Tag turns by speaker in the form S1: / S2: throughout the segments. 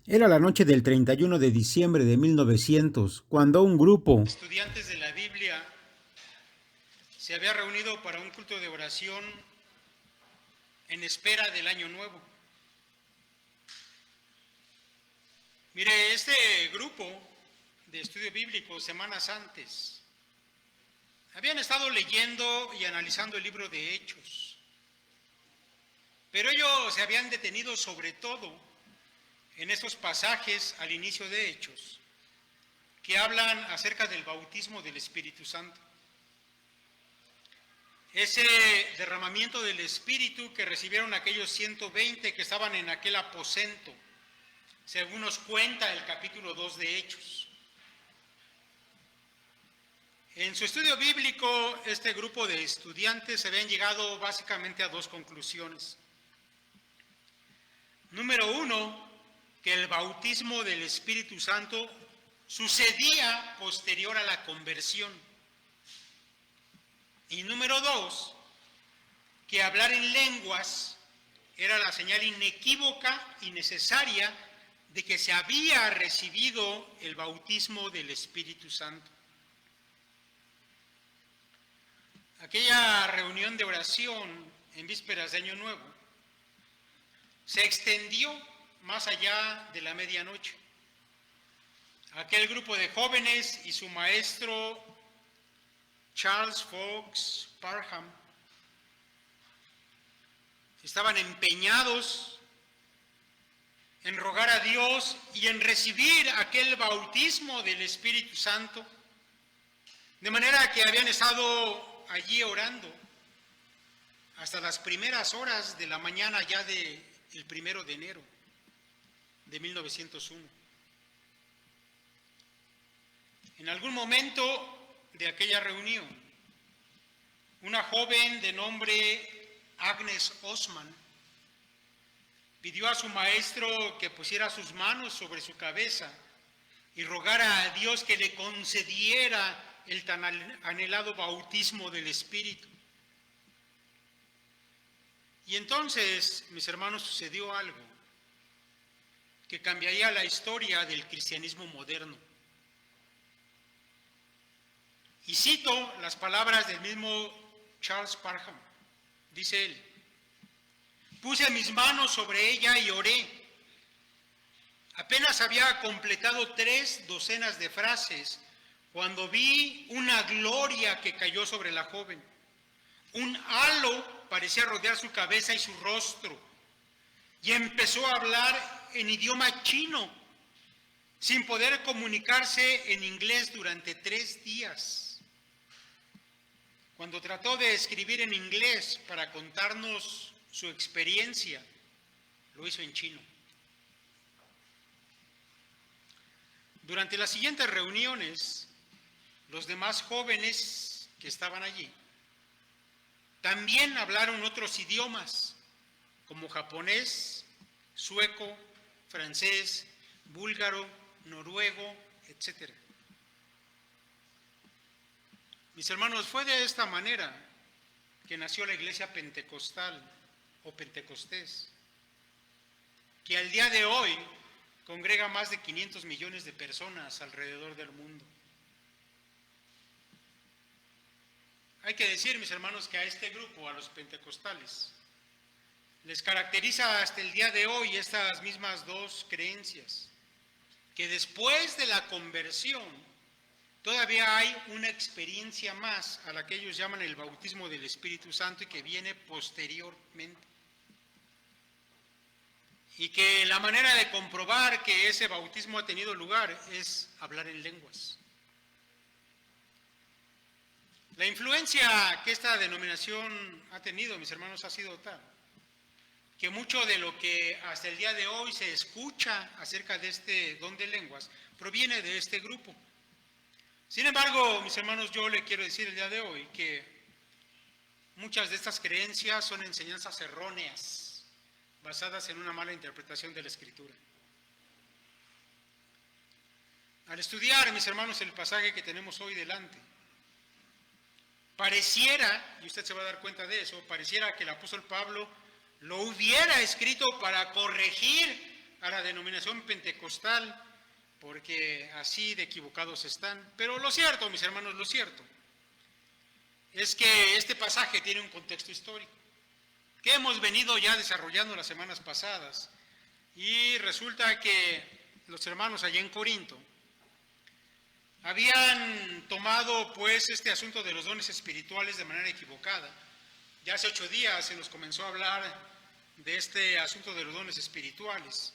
S1: Era la noche del 31 de diciembre de 1900, cuando un grupo
S2: Estudiantes de la Biblia se había reunido para un culto de oración en espera del año nuevo. Mire, este grupo de estudio bíblico, semanas antes, habían estado leyendo y analizando el libro de Hechos, pero ellos se habían detenido sobre todo en estos pasajes al inicio de Hechos, que hablan acerca del bautismo del Espíritu Santo. Ese derramamiento del Espíritu que recibieron aquellos 120 que estaban en aquel aposento, según nos cuenta el capítulo 2 de Hechos. En su estudio bíblico, este grupo de estudiantes habían llegado básicamente a dos conclusiones. Número uno, que el bautismo del Espíritu Santo sucedía posterior a la conversión. Y número dos, que hablar en lenguas era la señal inequívoca y necesaria de que se había recibido el bautismo del Espíritu Santo. Aquella reunión de oración en vísperas de Año Nuevo se extendió más allá de la medianoche. Aquel grupo de jóvenes y su maestro Charles Fox Parham estaban empeñados en rogar a Dios y en recibir aquel bautismo del Espíritu Santo, de manera que habían estado allí orando hasta las primeras horas de la mañana ya del 1 de enero de 1901. En algún momento de aquella reunión, una joven de nombre Agnes Osman pidió a su maestro que pusiera sus manos sobre su cabeza y rogara a Dios que le concediera el tan anhelado bautismo del Espíritu. Y entonces, mis hermanos, sucedió algo que cambiaría la historia del cristianismo moderno. Y cito las palabras del mismo Charles Parham. Dice él: puse mis manos sobre ella y oré. Apenas había completado 3 docenas de frases cuando vi una gloria que cayó sobre la joven. Un halo parecía rodear su cabeza y su rostro, y empezó a hablar en idioma chino, sin poder comunicarse en inglés durante 3 días. Cuando trató de escribir en inglés para contarnos su experiencia, lo hizo en chino. Durante las siguientes reuniones, los demás jóvenes que estaban allí también hablaron otros idiomas, como japonés, sueco, francés, búlgaro, noruego, etc. Mis hermanos, fue de esta manera que nació la iglesia pentecostal o pentecostés, que al día de hoy congrega más de 500 millones de personas alrededor del mundo. Hay que decir, mis hermanos, que a este grupo, a los pentecostales, les caracteriza hasta el día de hoy estas mismas dos creencias, que después de la conversión todavía hay una experiencia más a la que ellos llaman el bautismo del Espíritu Santo y que viene posteriormente. Y que la manera de comprobar que ese bautismo ha tenido lugar es hablar en lenguas. La influencia que esta denominación ha tenido, mis hermanos, ha sido tal que mucho de lo que hasta el día de hoy se escucha acerca de este don de lenguas proviene de este grupo. Sin embargo, mis hermanos, yo le quiero decir el día de hoy que muchas de estas creencias son enseñanzas erróneas, basadas en una mala interpretación de la Escritura. Al estudiar, mis hermanos, el pasaje que tenemos hoy delante, pareciera, y usted se va a dar cuenta de eso, pareciera que el apóstol Pablo lo hubiera escrito para corregir a la denominación pentecostal, porque así de equivocados están. Pero lo cierto, mis hermanos, lo cierto, es que este pasaje tiene un contexto histórico, que hemos venido ya desarrollando las semanas pasadas, y resulta que los hermanos allá en Corinto habían tomado pues este asunto de los dones espirituales de manera equivocada. Ya hace 8 días se nos comenzó a hablar de este asunto de los dones espirituales.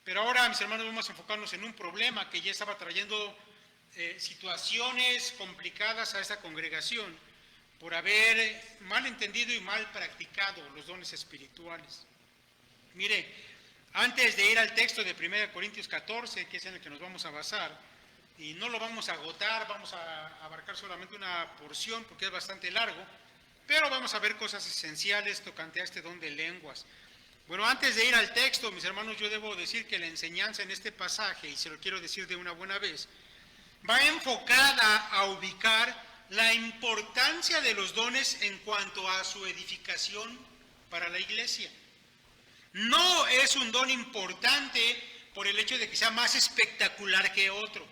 S2: Pero ahora, mis hermanos, vamos a enfocarnos en un problema que ya estaba trayendo situaciones complicadas a esta congregación por haber mal entendido y mal practicado los dones espirituales. Mire, antes de ir al texto de 1 Corintios 14, que es en el que nos vamos a basar, y no lo vamos a agotar, vamos a abarcar solamente una porción porque es bastante largo, pero vamos a ver cosas esenciales tocante a este don de lenguas. Bueno, antes de ir al texto, mis hermanos, yo debo decir que la enseñanza en este pasaje, y se lo quiero decir de una buena vez, va enfocada a ubicar la importancia de los dones en cuanto a su edificación para la iglesia. No es un don importante por el hecho de que sea más espectacular que otro,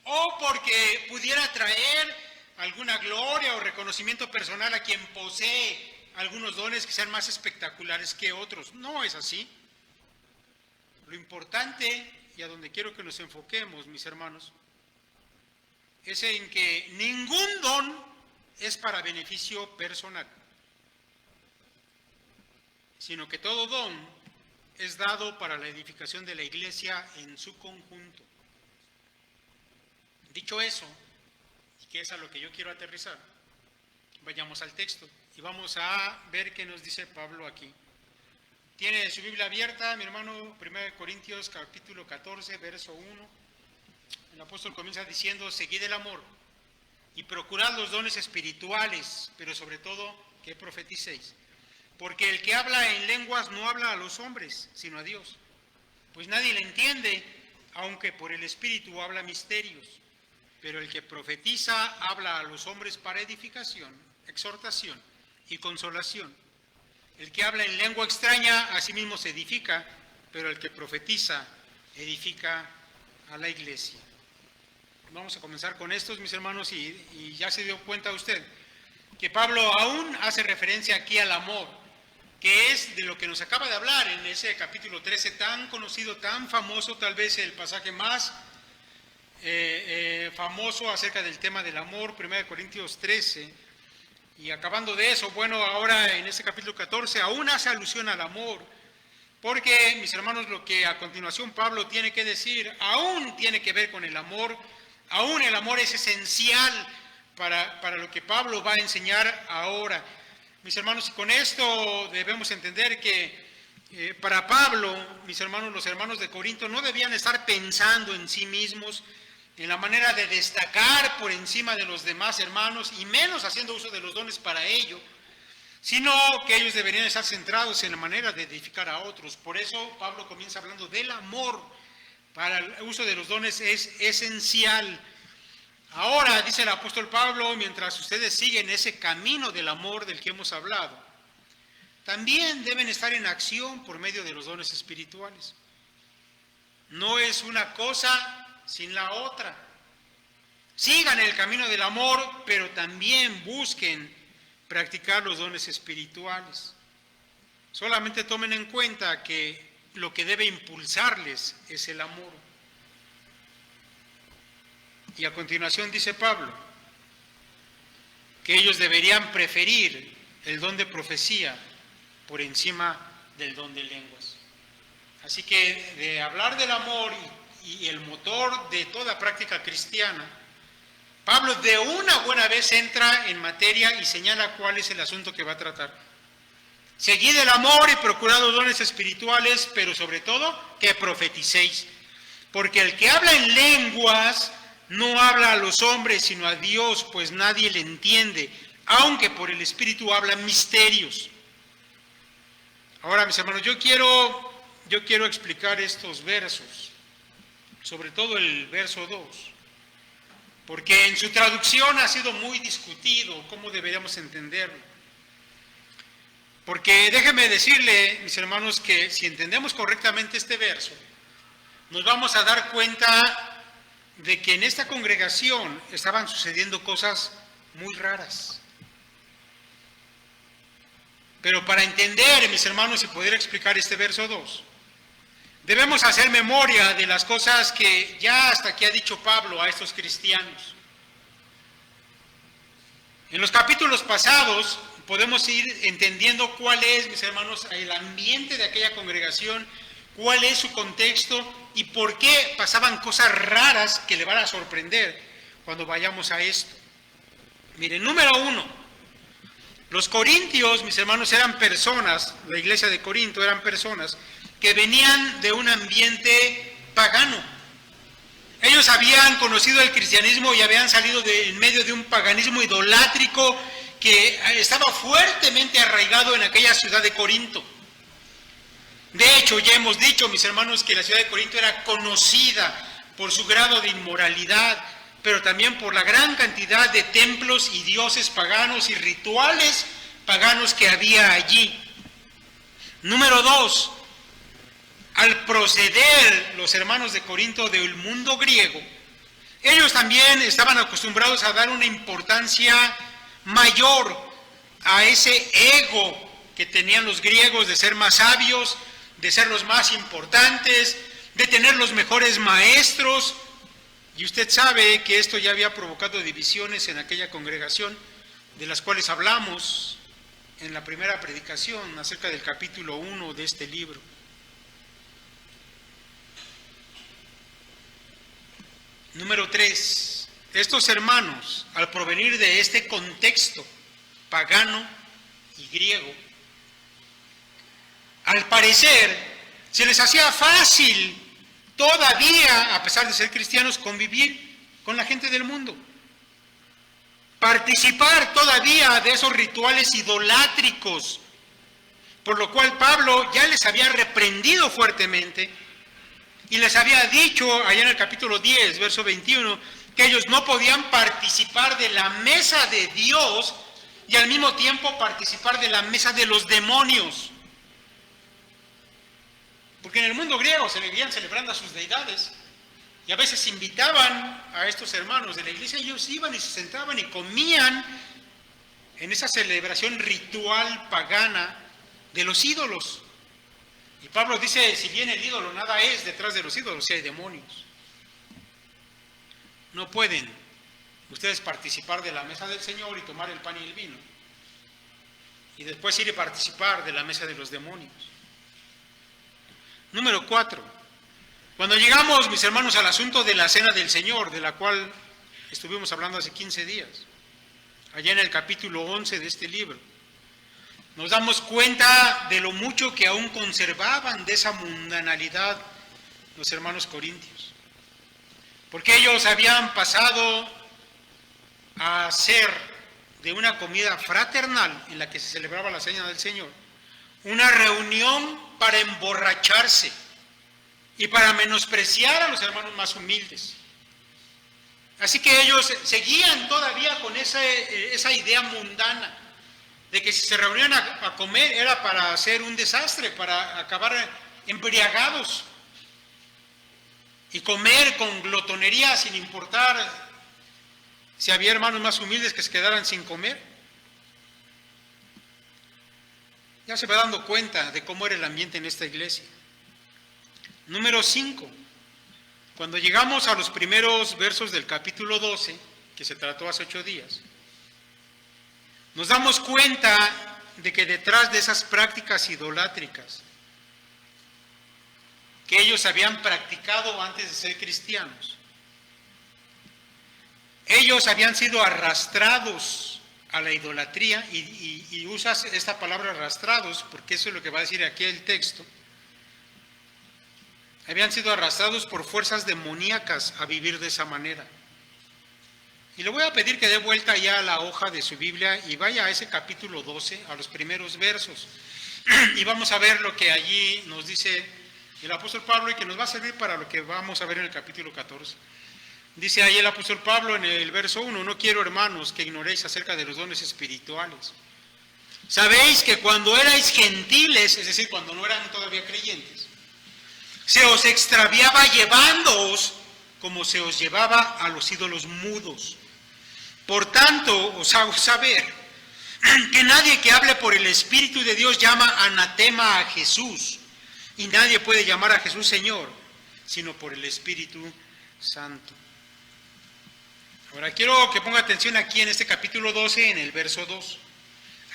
S2: o porque pudiera traer alguna gloria o reconocimiento personal a quien posee algunos dones que sean más espectaculares que otros. No es así. Lo importante, y a donde quiero que nos enfoquemos, mis hermanos, es en que ningún don es para beneficio personal, sino que todo don es dado para la edificación de la iglesia en su conjunto. Dicho eso, y que es a lo que yo quiero aterrizar, vayamos al texto y vamos a ver qué nos dice Pablo aquí. Tiene su Biblia abierta, mi hermano, 1 Corintios capítulo 14, verso 1. El apóstol comienza diciendo: seguid el amor y procurad los dones espirituales, pero sobre todo que profeticéis. Porque el que habla en lenguas no habla a los hombres, sino a Dios, pues nadie le entiende, aunque por el Espíritu habla misterios. Pero el que profetiza habla a los hombres para edificación, exhortación y consolación. El que habla en lengua extraña a sí mismo se edifica, pero el que profetiza edifica a la iglesia. Vamos a comenzar con estos, mis hermanos, y ya se dio cuenta usted que Pablo aún hace referencia aquí al amor, que es de lo que nos acaba de hablar en ese capítulo 13, tan conocido, tan famoso, tal vez el pasaje más famoso acerca del tema del amor, 1 Corintios 13, y acabando de eso, bueno, ahora en este capítulo 14 aún hace alusión al amor, porque, mis hermanos, lo que a continuación Pablo tiene que decir, aún tiene que ver con el amor, aún el amor es esencial para lo que Pablo va a enseñar ahora. Mis hermanos, y con esto debemos entender que para Pablo, mis hermanos, los hermanos de Corinto no debían estar pensando en sí mismos, en la manera de destacar por encima de los demás hermanos, y menos haciendo uso de los dones para ello, sino que ellos deberían estar centrados en la manera de edificar a otros. Por eso Pablo comienza hablando del amor. Para el uso de los dones es esencial. Ahora, dice el apóstol Pablo, mientras ustedes siguen ese camino del amor del que hemos hablado, también deben estar en acción por medio de los dones espirituales. No es una cosa sin la otra. Sigan el camino del amor, pero también busquen practicar los dones espirituales. Solamente tomen en cuenta que lo que debe impulsarles es el amor. Y a continuación dice Pablo que ellos deberían preferir el don de profecía por encima del don de lenguas. Así que de hablar del amor y el motor de toda práctica cristiana, Pablo de una buena vez entra en materia y señala cuál es el asunto que va a tratar. Seguid el amor y procurad los dones espirituales, pero sobre todo que profeticéis. Porque el que habla en lenguas no habla a los hombres, sino a Dios, pues nadie le entiende, aunque por el Espíritu habla misterios. Ahora, mis hermanos, yo quiero explicar estos versos, sobre todo el verso 2, porque en su traducción ha sido muy discutido cómo deberíamos entenderlo. Porque déjeme decirle, mis hermanos, que si entendemos correctamente este verso, nos vamos a dar cuenta de que en esta congregación estaban sucediendo cosas muy raras. Pero para entender, mis hermanos, y poder explicar este verso 2, debemos hacer memoria de las cosas que ya hasta aquí ha dicho Pablo a estos cristianos. En los capítulos pasados podemos ir entendiendo cuál es, mis hermanos, el ambiente de aquella congregación, cuál es su contexto y por qué pasaban cosas raras que le van a sorprender cuando vayamos a esto. Miren, número 1, los corintios, mis hermanos, eran personas, la iglesia de Corinto eran personas que venían de un ambiente pagano. Ellos habían conocido el cristianismo y habían salido en medio de un paganismo idolátrico que estaba fuertemente arraigado en aquella ciudad de Corinto. De hecho, ya hemos dicho, mis hermanos, que la ciudad de Corinto era conocida por su grado de inmoralidad, pero también por la gran cantidad de templos y dioses paganos y rituales paganos que había allí. Número 2, al proceder los hermanos de Corinto del mundo griego, ellos también estaban acostumbrados a dar una importancia mayor a ese ego que tenían los griegos de ser más sabios, de ser los más importantes, de tener los mejores maestros. Y usted sabe que esto ya había provocado divisiones en aquella congregación, de las cuales hablamos en la primera predicación acerca del capítulo 1 de este libro. Número 3, estos hermanos, al provenir de este contexto pagano y griego, al parecer se les hacía fácil todavía, a pesar de ser cristianos, convivir con la gente del mundo, participar todavía de esos rituales idolátricos, por lo cual Pablo ya les había reprendido fuertemente y les había dicho allá en el capítulo 10, verso 21, que ellos no podían participar de la mesa de Dios y al mismo tiempo participar de la mesa de los demonios. Porque en el mundo griego se vivían celebrando a sus deidades y a veces invitaban a estos hermanos de la iglesia y ellos iban y se sentaban y comían en esa celebración ritual pagana de los ídolos. Y Pablo dice, si bien el ídolo nada es detrás de los ídolos, si hay demonios. No pueden ustedes participar de la mesa del Señor y tomar el pan y el vino y después ir a participar de la mesa de los demonios. Número 4, cuando llegamos, mis hermanos, al asunto de la cena del Señor, de la cual estuvimos hablando hace 15 días, allá en el capítulo 11 de este libro, nos damos cuenta de lo mucho que aún conservaban de esa mundanalidad los hermanos corintios, porque ellos habían pasado a ser de una comida fraternal en la que se celebraba la cena del Señor, una reunión para emborracharse y para menospreciar a los hermanos más humildes. Así que ellos seguían todavía con esa idea mundana de que si se reunían a comer era para hacer un desastre, para acabar embriagados y comer con glotonería sin importar si había hermanos más humildes que se quedaran sin comer. Ya se va dando cuenta de cómo era el ambiente en esta iglesia. Número 5. Cuando llegamos a los primeros versos del capítulo 12, que se trató hace 8 días, nos damos cuenta de que detrás de esas prácticas idolátricas que ellos habían practicado antes de ser cristianos, ellos habían sido arrastrados a la idolatría, y usas esta palabra arrastrados, porque eso es lo que va a decir aquí el texto. Habían sido arrastrados por fuerzas demoníacas a vivir de esa manera. Y le voy a pedir que dé vuelta ya a la hoja de su Biblia y vaya a ese capítulo 12, a los primeros versos. Y vamos a ver lo que allí nos dice el apóstol Pablo y que nos va a servir para lo que vamos a ver en el capítulo 14. Dice ahí el apóstol Pablo en el verso 1, no quiero, hermanos, que ignoréis acerca de los dones espirituales, Sabéis que cuando erais gentiles, es decir, cuando no eran todavía creyentes, se os extraviaba llevándoos como se os llevaba a los ídolos mudos. Por tanto, os hago saber que nadie que hable por el Espíritu de Dios llama anatema a Jesús, y nadie puede llamar a Jesús Señor, sino por el Espíritu Santo. Ahora quiero que ponga atención aquí en este capítulo 12, en el verso 2.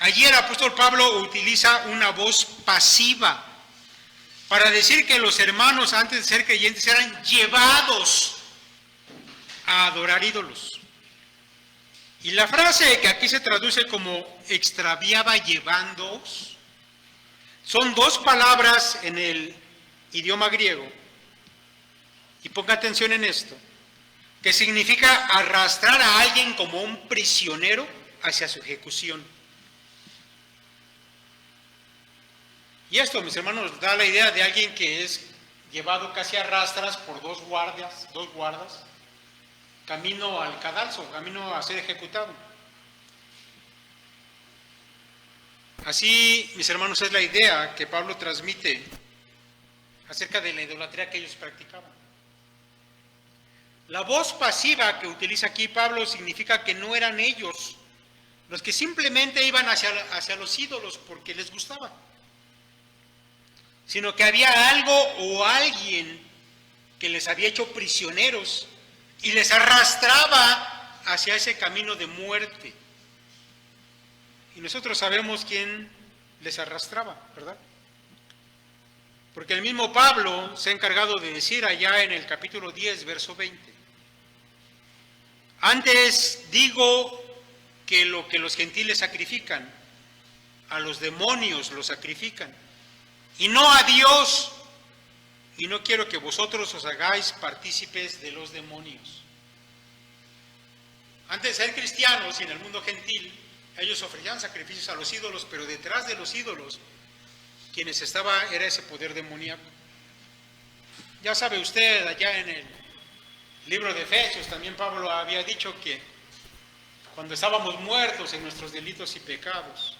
S2: Allí el apóstol Pablo utiliza una voz pasiva para decir que los hermanos antes de ser creyentes eran llevados a adorar ídolos. Y la frase que aquí se traduce como extraviaba llevándoos, son dos palabras en el idioma griego, y ponga atención en esto, que significa arrastrar a alguien como un prisionero hacia su ejecución. Y esto, mis hermanos, da la idea de alguien que es llevado casi a rastras por dos guardas, camino al cadalso, camino a ser ejecutado. Así, mis hermanos, es la idea que Pablo transmite acerca de la idolatría que ellos practicaban. La voz pasiva que utiliza aquí Pablo significa que no eran ellos los que simplemente iban hacia los ídolos porque les gustaba, sino que había algo o alguien que les había hecho prisioneros y les arrastraba hacia ese camino de muerte. Y nosotros sabemos quién les arrastraba, ¿verdad? Porque el mismo Pablo se ha encargado de decir allá en el capítulo 10, verso 20. Antes digo que lo que los gentiles sacrifican, a los demonios los sacrifican, y no a Dios, y no quiero que vosotros os hagáis partícipes de los demonios. Antes de ser cristianos y en el mundo gentil, ellos ofrecían sacrificios a los ídolos, pero detrás de los ídolos, quienes estaba era ese poder demoníaco. Ya sabe usted, allá en el libro de Efesios, también Pablo había dicho que cuando estábamos muertos en nuestros delitos y pecados,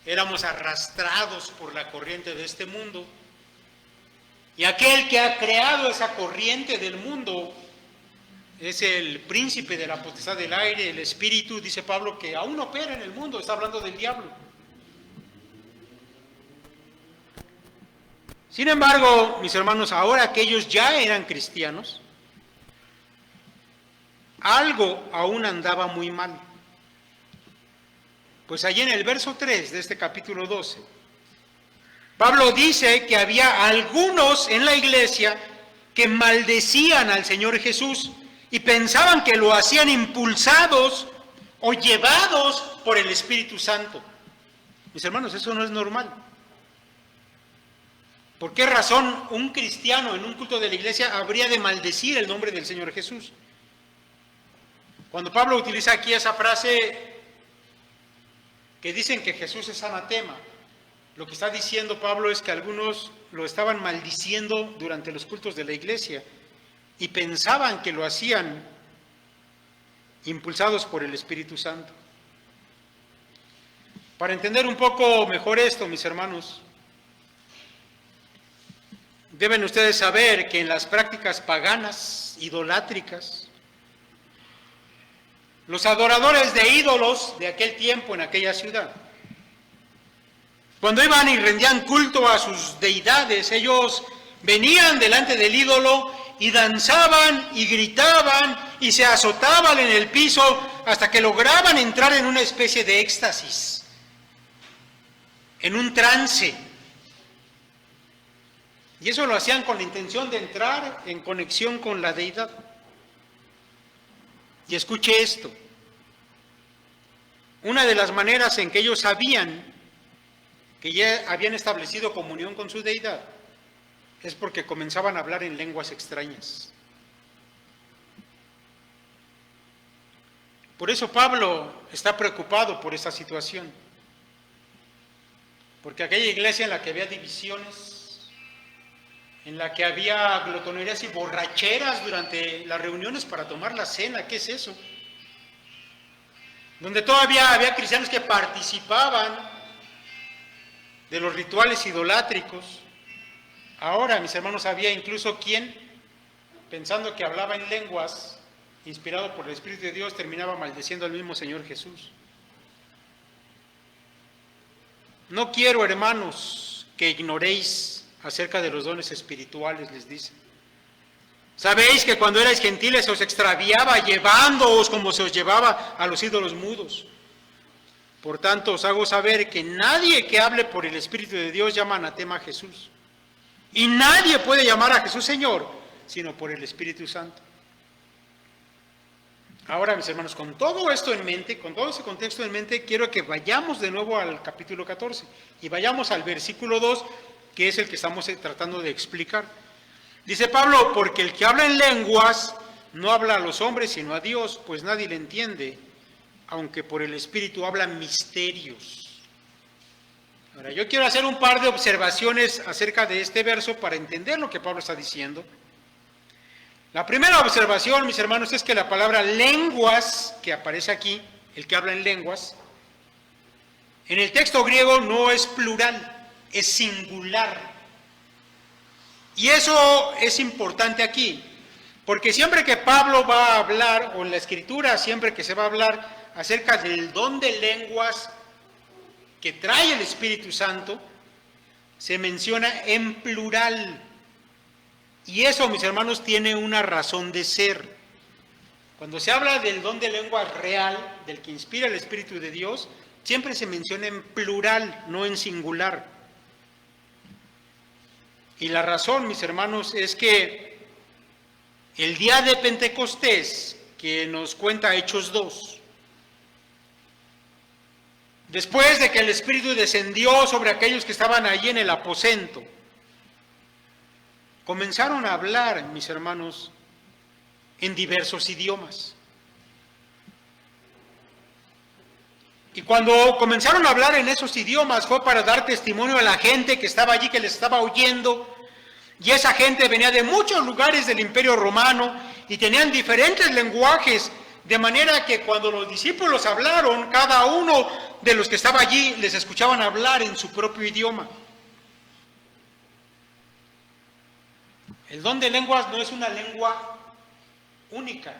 S2: éramos arrastrados por la corriente de este mundo, y aquel que ha creado esa corriente del mundo es el príncipe de la potestad del aire, el espíritu, dice Pablo, que aún opera en el mundo, está hablando del diablo. Sin embargo, mis hermanos, ahora que ellos ya eran cristianos, algo aún andaba muy mal. Pues allí en el verso 3 de este capítulo 12, Pablo dice que había algunos en la iglesia que maldecían al Señor Jesús y pensaban que lo hacían impulsados o llevados por el Espíritu Santo. Mis hermanos, eso no es normal. ¿Por qué razón un cristiano en un culto de la iglesia habría de maldecir el nombre del Señor Jesús? Cuando Pablo utiliza aquí esa frase que dicen que Jesús es anatema, lo que está diciendo Pablo es que algunos lo estaban maldiciendo durante los cultos de la iglesia y pensaban que lo hacían impulsados por el Espíritu Santo. Para entender un poco mejor esto, mis hermanos, deben ustedes saber que en las prácticas paganas, idolátricas, los adoradores de ídolos de aquel tiempo en aquella ciudad, cuando iban y rendían culto a sus deidades, ellos venían delante del ídolo y danzaban y gritaban y se azotaban en el piso hasta que lograban entrar en una especie de éxtasis, en un trance. Y eso lo hacían con la intención de entrar en conexión con la deidad. Y escuche esto. Una de las maneras en que ellos sabían que ya habían establecido comunión con su deidad es porque comenzaban a hablar en lenguas extrañas. Por eso Pablo está preocupado por esta situación. Porque aquella iglesia en la que había divisiones, en la que había glotonerías y borracheras durante las reuniones para tomar la cena, ¿qué es eso? donde todavía había cristianos que participaban de los rituales idolátricos. Ahora, mis hermanos, había incluso quien, pensando que hablaba en lenguas, inspirado por el Espíritu de Dios, terminaba maldeciendo al mismo Señor Jesús. No quiero, hermanos, que ignoréis acerca de los dones espirituales, les dice. Sabéis que cuando erais gentiles se os extraviaba, llevándoos como se os llevaba a los ídolos mudos. Por tanto, os hago saber que nadie que hable por el Espíritu de Dios llama anatema a Jesús. Y nadie puede llamar a Jesús Señor, sino por el Espíritu Santo. Ahora, mis hermanos, con todo esto en mente, con todo ese contexto en mente, quiero que vayamos de nuevo al capítulo 14 y vayamos al versículo 2, que es el que estamos tratando de explicar. Dice Pablo, porque el que habla en lenguas no habla a los hombres, sino a Dios, pues nadie le entiende, aunque por el Espíritu habla misterios. Ahora, yo quiero hacer un par de observaciones acerca de este verso para entender lo que Pablo está diciendo. La primera observación, mis hermanos, es que la palabra lenguas, que aparece aquí, el que habla en lenguas, en el texto griego no es plural, es singular. Y eso es importante aquí, porque siempre que Pablo va a hablar, o en la Escritura, siempre que se va a hablar acerca del don de lenguas que trae el Espíritu Santo, se menciona en plural. Y eso, mis hermanos, tiene una razón de ser. Cuando se habla del don de lengua real, del que inspira el Espíritu de Dios, siempre se menciona en plural, no en singular. Y la razón, mis hermanos, es que el día de Pentecostés, que nos cuenta Hechos 2, después de que el Espíritu descendió sobre aquellos que estaban allí en el aposento, comenzaron a hablar, mis hermanos, en diversos idiomas. Y cuando comenzaron a hablar en esos idiomas fue para dar testimonio a la gente que estaba allí, que les estaba oyendo. Y esa gente venía de muchos lugares del Imperio Romano y tenían diferentes lenguajes, de manera que cuando los discípulos hablaron, cada uno de los que estaba allí les escuchaban hablar en su propio idioma. El don de lenguas no es una lengua única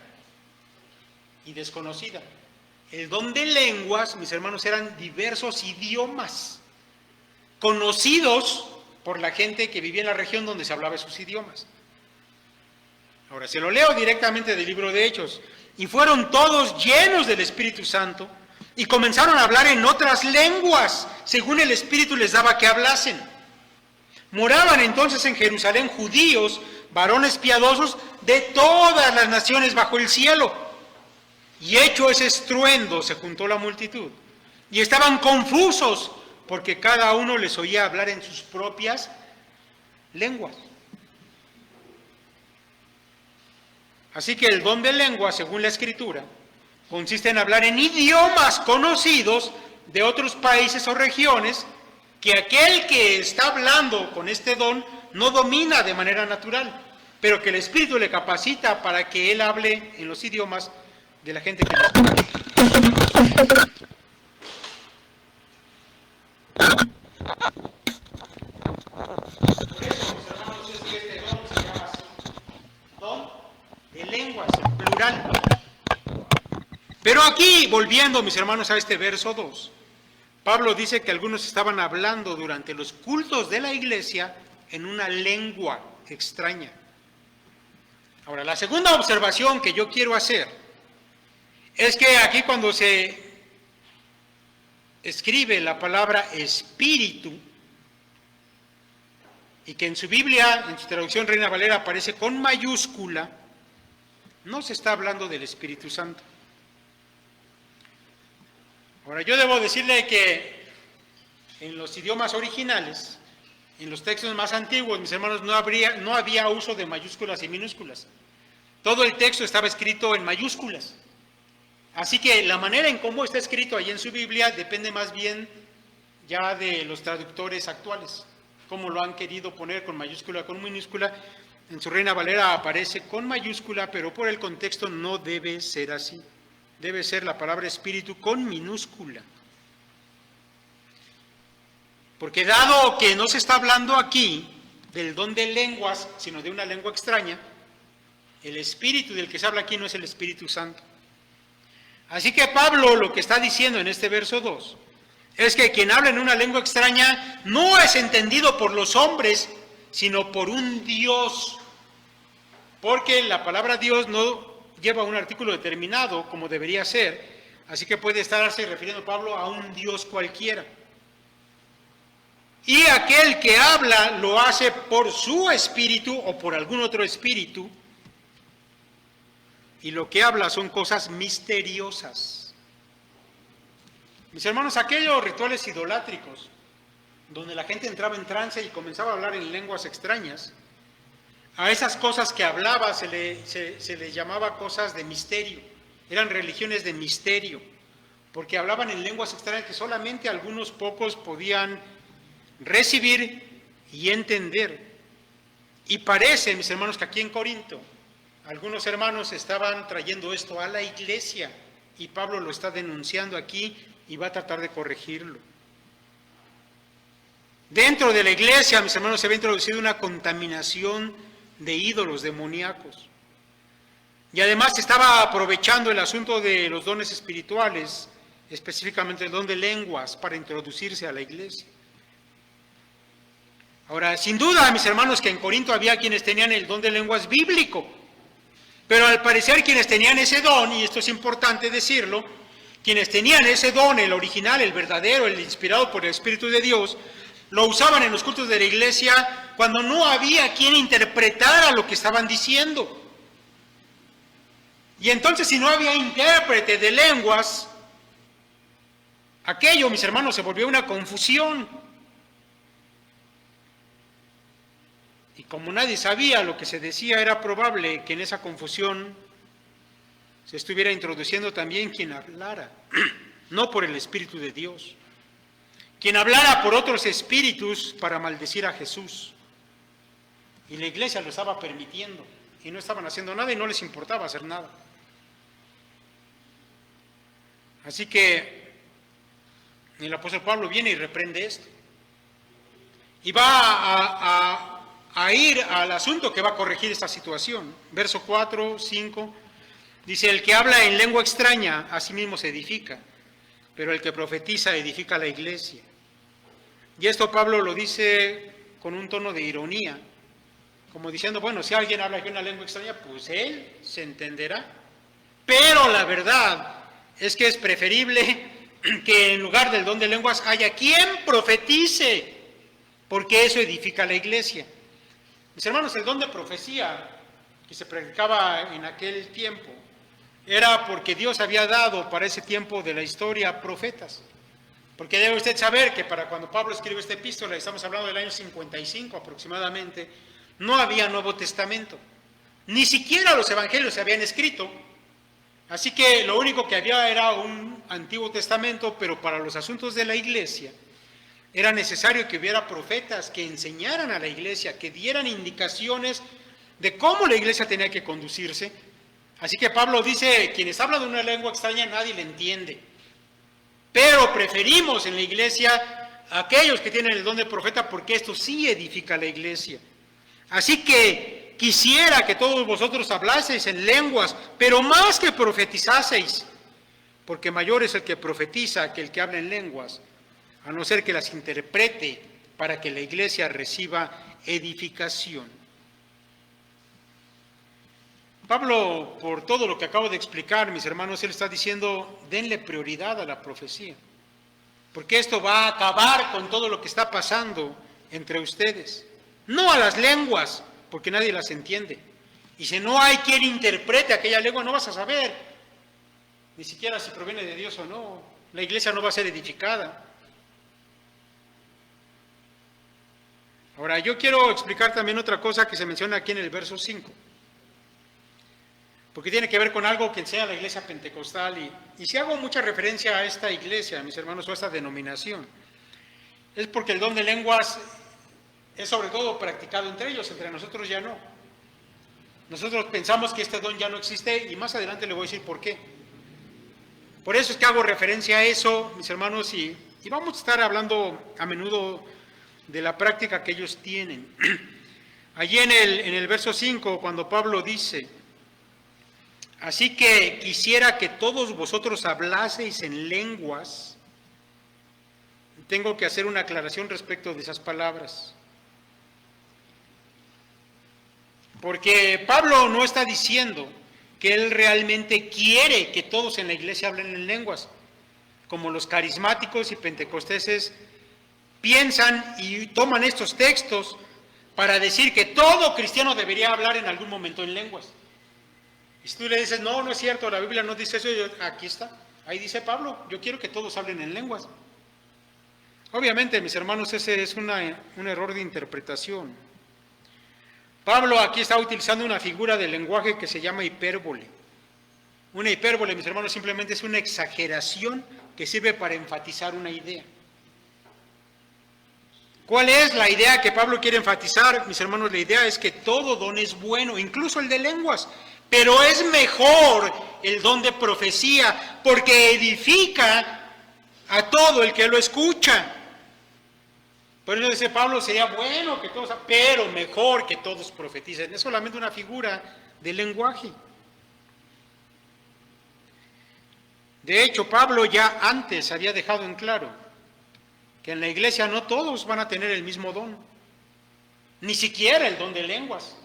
S2: y desconocida. El don de lenguas, mis hermanos, eran diversos idiomas conocidos por la gente que vivía en la región donde se hablaba esos idiomas. Ahora, se lo leo directamente del libro de Hechos. Y fueron todos llenos del Espíritu Santo y comenzaron a hablar en otras lenguas, según el Espíritu les daba que hablasen. Moraban entonces en Jerusalén judíos, varones piadosos de todas las naciones bajo el cielo. Y hecho ese estruendo, se juntó la multitud. Y estaban confusos, porque cada uno les oía hablar en sus propias lenguas. Así que el don de lengua, según la Escritura, consiste en hablar en idiomas conocidos de otros países o regiones, que aquel que está hablando con este don no domina de manera natural, pero que el Espíritu le capacita para que él hable en los idiomas de la gente que lo escucha. Por eso, mis hermanos, es que este don se llama así, don de lenguas, en plural. Pero aquí, volviendo, mis hermanos, a este verso 2, Pablo dice que algunos estaban hablando durante los cultos de la iglesia en una lengua extraña. Ahora, la segunda observación que yo quiero hacer es que aquí cuando se escribe la palabra espíritu, y que en su Biblia, en su traducción Reina Valera, aparece con mayúscula, no se está hablando del Espíritu Santo. Ahora, yo debo decirle que en los idiomas originales, en los textos más antiguos, mis hermanos, no había uso de mayúsculas y minúsculas. Todo el texto estaba escrito en mayúsculas. Así que la manera en cómo está escrito ahí en su Biblia depende más bien ya de los traductores actuales, cómo lo han querido poner con mayúscula, con minúscula. En su Reina Valera aparece con mayúscula, pero por el contexto no debe ser así. debe ser la palabra espíritu con minúscula. Porque dado que no se está hablando aquí del don de lenguas, sino de una lengua extraña, el espíritu del que se habla aquí no es el Espíritu Santo. Así que Pablo lo que está diciendo en este verso 2 es que quien habla en una lengua extraña no es entendido por los hombres, sino por un Dios. Porque la palabra Dios no lleva un artículo determinado como debería ser, así que puede estarse refiriendo Pablo a un Dios cualquiera. Y aquel que habla lo hace por su espíritu o por algún otro espíritu, y lo que habla son cosas misteriosas. Mis hermanos, aquellos rituales idolátricos, donde la gente entraba en trance y comenzaba a hablar en lenguas extrañas, a esas cosas que hablaba se le llamaba cosas de misterio, eran religiones de misterio, porque hablaban en lenguas extrañas que solamente algunos pocos podían recibir y entender. Y parece, mis hermanos, que aquí en Corinto algunos hermanos estaban trayendo esto a la iglesia y Pablo lo está denunciando aquí y va a tratar de corregirlo. Dentro de la iglesia, mis hermanos, se había introducido una contaminación de ídolos demoníacos. Y además se estaba aprovechando el asunto de los dones espirituales, específicamente el don de lenguas, para introducirse a la iglesia. Ahora, sin duda, mis hermanos, que en Corinto había quienes tenían el don de lenguas bíblico, pero al parecer quienes tenían ese don, y esto es importante decirlo, quienes tenían ese don, el original, el verdadero, el inspirado por el Espíritu de Dios, lo usaban en los cultos de la iglesia cuando no había quien interpretara lo que estaban diciendo. Y entonces, si no había intérprete de lenguas, aquello, mis hermanos, se volvió una confusión. Y como nadie sabía lo que se decía, era probable que en esa confusión se estuviera introduciendo también quien hablara, no por el Espíritu de Dios, quien hablara por otros espíritus para maldecir a Jesús. Y la iglesia lo estaba permitiendo, y no estaban haciendo nada y no les importaba hacer nada. Así que el apóstol Pablo viene y reprende esto. Y va a ir al asunto que va a corregir esta situación. Verso 4, 5, dice: el que habla en lengua extraña a sí mismo se edifica, pero el que profetiza edifica a la iglesia. Y esto Pablo lo dice con un tono de ironía, como diciendo, bueno, si alguien habla aquí una lengua extraña, pues él se entenderá. Pero la verdad es que es preferible que en lugar del don de lenguas haya quien profetice, porque eso edifica a la iglesia. Mis hermanos, el don de profecía que se predicaba en aquel tiempo era porque Dios había dado para ese tiempo de la historia profetas. Porque debe usted saber que para cuando Pablo escribe esta epístola, estamos hablando del año 55 aproximadamente, no había Nuevo Testamento. Ni siquiera los evangelios se habían escrito. Así que lo único que había era un Antiguo Testamento, pero para los asuntos de la iglesia era necesario que hubiera profetas que enseñaran a la iglesia, que dieran indicaciones de cómo la iglesia tenía que conducirse. Así que Pablo dice, quienes hablan de una lengua extraña nadie le entiende, pero preferimos en la iglesia a aquellos que tienen el don de profeta, porque esto sí edifica a la iglesia. Así que quisiera que todos vosotros hablaseis en lenguas, pero más que profetizaseis, porque mayor es el que profetiza que el que habla en lenguas, a no ser que las interprete para que la iglesia reciba edificación. Pablo, por todo lo que acabo de explicar, mis hermanos, él está diciendo, denle prioridad a la profecía, porque esto va a acabar con todo lo que está pasando entre ustedes, no a las lenguas, porque nadie las entiende. Y si no hay quien interprete aquella lengua, no vas a saber ni siquiera si proviene de Dios o no. La iglesia no va a ser edificada. Ahora, yo quiero explicar también otra cosa que se menciona aquí en el verso 5, porque tiene que ver con algo que enseña la iglesia pentecostal, y si hago mucha referencia a esta iglesia, mis hermanos, o a esta denominación, es porque el don de lenguas es sobre todo practicado entre ellos, entre nosotros ya no. Nosotros pensamos que este don ya no existe, y más adelante le voy a decir por qué. Por eso es que hago referencia a eso, mis hermanos, y vamos a estar hablando a menudo de la práctica que ellos tienen. Allí en el verso 5, cuando Pablo dice: así que quisiera que todos vosotros hablaseis en lenguas. Tengo que hacer una aclaración respecto de esas palabras. Porque Pablo no está diciendo que él realmente quiere que todos en la iglesia hablen en lenguas, como los carismáticos y pentecosteses piensan y toman estos textos para decir que todo cristiano debería hablar en algún momento en lenguas. Y si tú le dices, no, no es cierto, la Biblia no dice eso, aquí está, ahí dice Pablo, yo quiero que todos hablen en lenguas. Obviamente, mis hermanos, ese es un error de interpretación. Pablo aquí está utilizando una figura del lenguaje que se llama hipérbole. Una hipérbole, mis hermanos, simplemente es una exageración que sirve para enfatizar una idea. ¿Cuál es la idea que Pablo quiere enfatizar? Mis hermanos, la idea es que todo don es bueno, incluso el de lenguas, pero es mejor el don de profecía, porque edifica a todo el que lo escucha. Por eso dice Pablo, sería bueno que todos, pero mejor que todos profeticen. Es solamente una figura del lenguaje. De hecho, Pablo ya antes había dejado en claro que en la iglesia no todos van a tener el mismo don, ni siquiera el don de lenguas,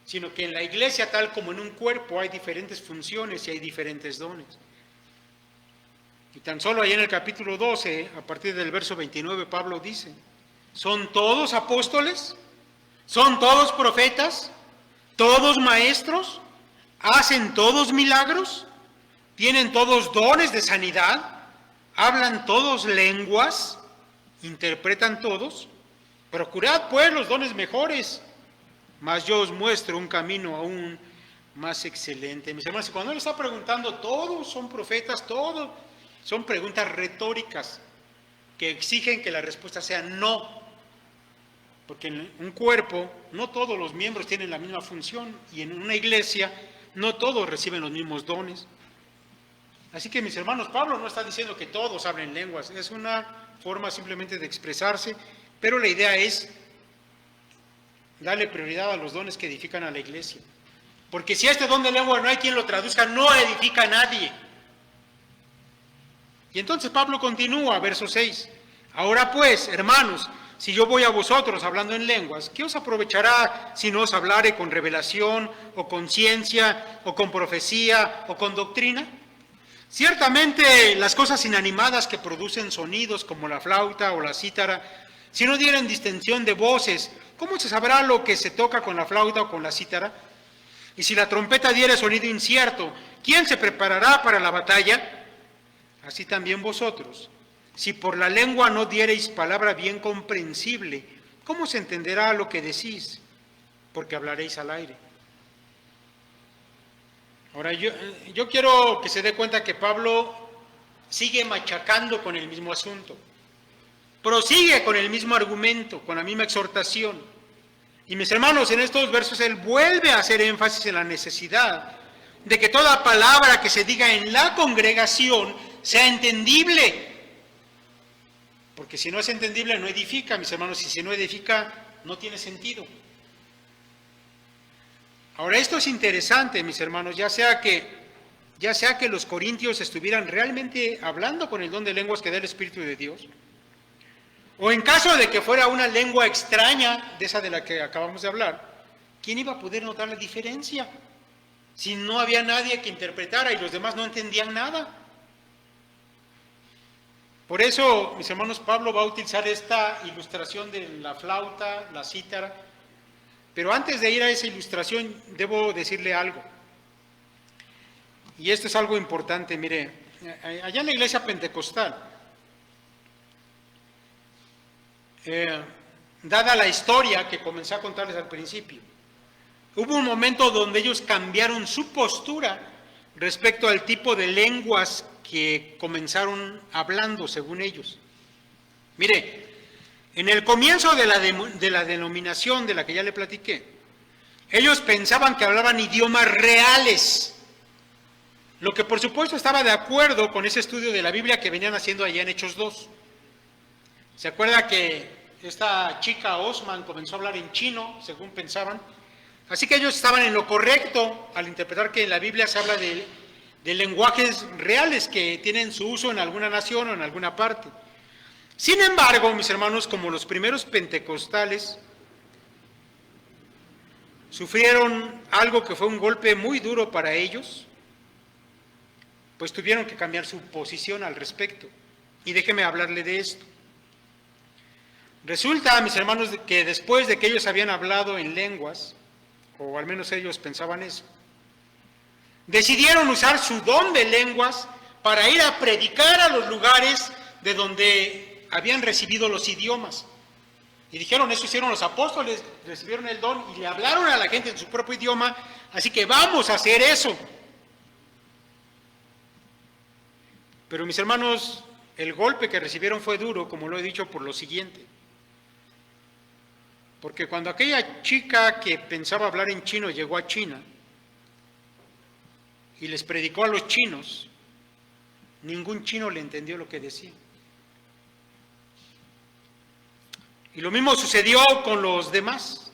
S2: sino que en la iglesia, tal como en un cuerpo, hay diferentes funciones y hay diferentes dones. Y tan solo ahí en el capítulo 12, a partir del verso 29, Pablo dice: ¿son todos apóstoles? ¿Son todos profetas? ¿Todos maestros? ¿Hacen todos milagros? ¿Tienen todos dones de sanidad? ¿Hablan todos lenguas? ¿Interpretan todos? Procurad pues los dones mejores, mas yo os muestro un camino aún más excelente. Mis hermanos, cuando él está preguntando, ¿todos son profetas? ¿Todos? Son preguntas retóricas que exigen que la respuesta sea no. Porque en un cuerpo no todos los miembros tienen la misma función, y en una iglesia no todos reciben los mismos dones. Así que, mis hermanos, Pablo no está diciendo que todos hablen lenguas, es una forma simplemente de expresarse, pero la idea es darle prioridad a los dones que edifican a la iglesia. Porque si este don de lengua no hay quien lo traduzca, no edifica a nadie. Y entonces Pablo continúa, verso 6. Ahora pues, hermanos, si yo voy a vosotros hablando en lenguas, ¿qué os aprovechará si no os hablare con revelación, o con ciencia, o con profecía, o con doctrina? Ciertamente las cosas inanimadas que producen sonidos como la flauta o la cítara, si no dieren distinción de voces, ¿cómo se sabrá lo que se toca con la flauta o con la cítara? Y si la trompeta diere sonido incierto, ¿quién se preparará para la batalla? Así también vosotros, si por la lengua no diereis palabra bien comprensible, ¿cómo se entenderá lo que decís? Porque hablaréis al aire. Ahora, yo quiero que se dé cuenta que Pablo sigue machacando con el mismo asunto. Prosigue con el mismo argumento, con la misma exhortación. Y mis hermanos, en estos versos él vuelve a hacer énfasis en la necesidad de que toda palabra que se diga en la congregación sea entendible. Porque si no es entendible, no edifica, mis hermanos, y si no edifica, no tiene sentido. Ahora, esto es interesante, mis hermanos, ya sea que los corintios estuvieran realmente hablando con el don de lenguas que da el Espíritu de Dios, o en caso de que fuera una lengua extraña, de esa de la que acabamos de hablar, ¿quién iba a poder notar la diferencia? Si no había nadie que interpretara y los demás no entendían nada. Por eso, mis hermanos, Pablo va a utilizar esta ilustración de la flauta, la cítara. Pero antes de ir a esa ilustración, debo decirle algo. Y esto es algo importante, mire, allá en la iglesia pentecostal, dada la historia que comencé a contarles al principio, hubo un momento donde ellos cambiaron su postura respecto al tipo de lenguas que comenzaron hablando, según ellos. Mire, en el comienzo de la denominación de la que ya le platiqué, ellos pensaban que hablaban idiomas reales, Lo que por supuesto estaba de acuerdo con ese estudio de la Biblia que venían haciendo allá en Hechos 2. ¿Se acuerda que esta chica Osman comenzó a hablar en chino, según pensaban? Así que ellos estaban en lo correcto al interpretar que en la Biblia se habla de lenguajes reales que tienen su uso en alguna nación o en alguna parte. Sin embargo, mis hermanos, como los primeros pentecostales, sufrieron algo que fue un golpe muy duro para ellos, pues tuvieron que cambiar su posición al respecto. Y déjeme hablarle de esto. Resulta, mis hermanos, que después de que ellos habían hablado en lenguas, o al menos ellos pensaban eso, decidieron usar su don de lenguas para ir a predicar a los lugares de donde habían recibido los idiomas. Y dijeron, eso hicieron los apóstoles, recibieron el don y le hablaron a la gente en su propio idioma, así que vamos a hacer eso. Pero mis hermanos, el golpe que recibieron fue duro, como lo he dicho, por lo siguiente. Porque cuando aquella chica que pensaba hablar en chino llegó a China y les predicó a los chinos, ningún chino le entendió lo que decía. Y lo mismo sucedió con los demás.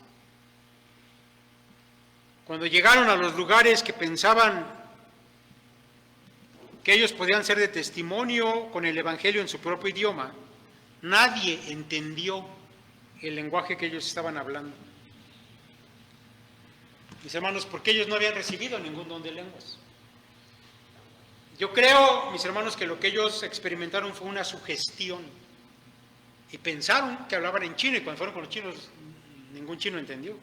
S2: Cuando llegaron a los lugares que pensaban que ellos podían ser de testimonio con el Evangelio en su propio idioma, nadie entendió el lenguaje que ellos estaban hablando. Mis hermanos, porque ellos no habían recibido ningún don de lenguas. Yo creo, mis hermanos, que lo que ellos experimentaron fue una sugestión. Y pensaron que hablaban en chino, y cuando fueron con los chinos, ningún chino entendió.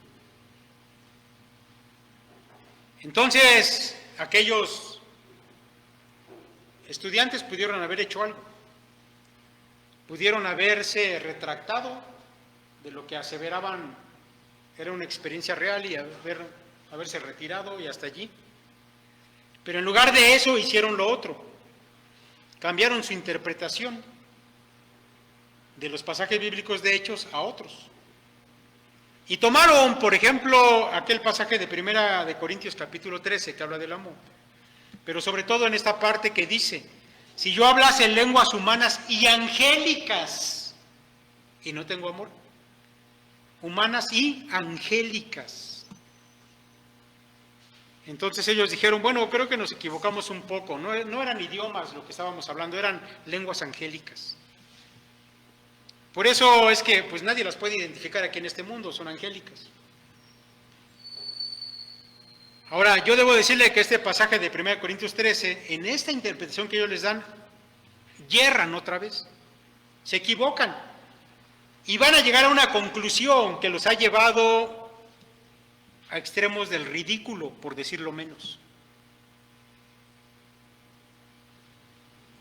S2: Entonces, aquellos estudiantes pudieron haber hecho algo. Pudieron haberse retractado de lo que aseveraban era una experiencia real y haberse retirado y hasta allí. Pero en lugar de eso hicieron lo otro. Cambiaron su interpretación de los pasajes bíblicos de Hechos a otros. Y tomaron, por ejemplo, aquel pasaje de 1 Corintios capítulo 13 que habla del amor. Pero sobre todo en esta parte que dice, si yo hablase en lenguas humanas y angélicas y no tengo amor, humanas y angélicas. Entonces ellos dijeron, bueno, creo que nos equivocamos un poco, no eran idiomas lo que estábamos hablando, eran lenguas angélicas. Por eso es que pues nadie las puede identificar aquí en este mundo, son angélicas. Ahora, yo debo decirle que este pasaje de 1 Corintios 13, en esta interpretación que ellos les dan, yerran otra vez, se equivocan y van a llegar a una conclusión que los ha llevado a extremos del ridículo, por decirlo menos.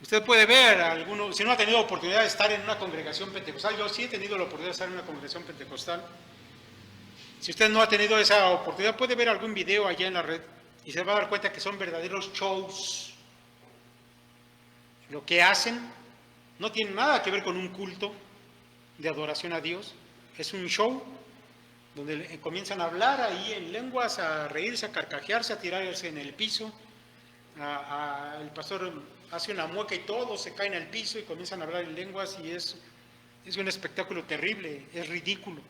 S2: Usted puede ver si no ha tenido oportunidad de estar en una congregación pentecostal, yo sí he tenido la oportunidad de estar en una congregación pentecostal. Si usted no ha tenido esa oportunidad, puede ver algún video allá en la red y se va a dar cuenta que son verdaderos shows. Lo que hacen no tiene nada que ver con un culto de adoración a Dios, es un show donde comienzan a hablar ahí en lenguas, a reírse, a carcajearse, a tirarse en el piso. El pastor hace una mueca y todos se caen al piso y comienzan a hablar en lenguas y es un espectáculo terrible, es ridículo.